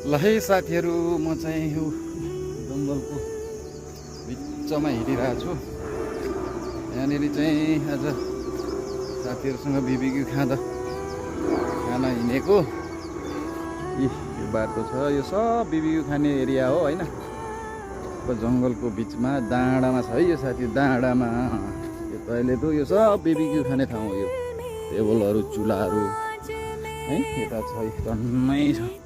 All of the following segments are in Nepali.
ल है साथीहरू, म चाहिँ यो जङ्गलको बिचमा हिँडिरहेको छु। यहाँनिर चाहिँ आज साथीहरूसँग बिबिक्यू खान हिँडेको। यो बाटो छ, यो सब बिबिक्यू खाने एरिया हो होइन। जङ्गलको बिचमा डाँडामा छ है यो साथी, डाँडामा यो टोइलेट हो, यो सब बिबिक्यू खाने ठाउँ हो। यो टेबलहरू चुलाहरू है यता छ, टन्नै छ।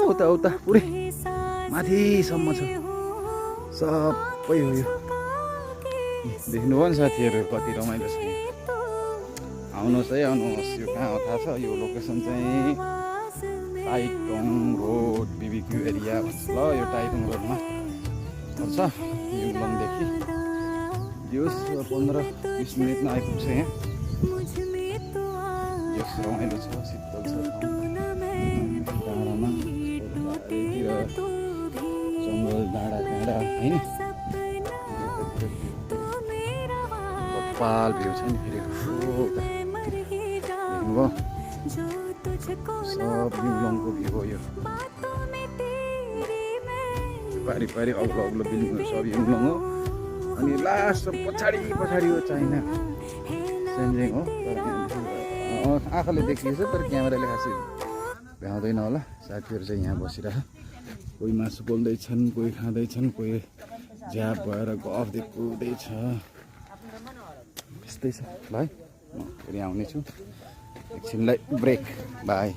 उता उता पुरै माथिसम्म छ, सबै हो यो। देख्नुभयो नि साथीहरू, कति रमाइलो छ। आउनुहोस् है, आउनुहोस्। यो कहाँ हो थाहा छ? यो लोकेसन चाहिँ टाइटोङ रोड बिबिक्यू एरिया भन्छ। ल यो टाइटोङ रोडमा पर्छ, युङलङदेखि यो 15-20 मिनटमा आइपुग्छ यहाँ। यो रमाइलो छ, शीतल छ डाँडामा, जङ्गल डाँडा काँडा होइन। कपाल भ्यू छ नि फेरि, देख्नुभयो? सब युङलङको भ्यू हो यो। पारी पारी अग्लो अग्लो बिल्डिङहरू सब युङलङ हो। अनि लास्ट पछाडि हो चाइना सेन्जेङ हो। आँखाले देखिएछ, तर क्यामेराले खासै भ्याउँदैन होला। साथीहरू चाहिँ यहाँ बसिरह, कोही मासु पोल्दैछन्, कोही खाँदैछन्, कोही झ्याप भएर गफ देख्दैछ। यस्तै छ ल है। म फेरि आउनेछु एकछिनलाई, ब्रेक, बाई।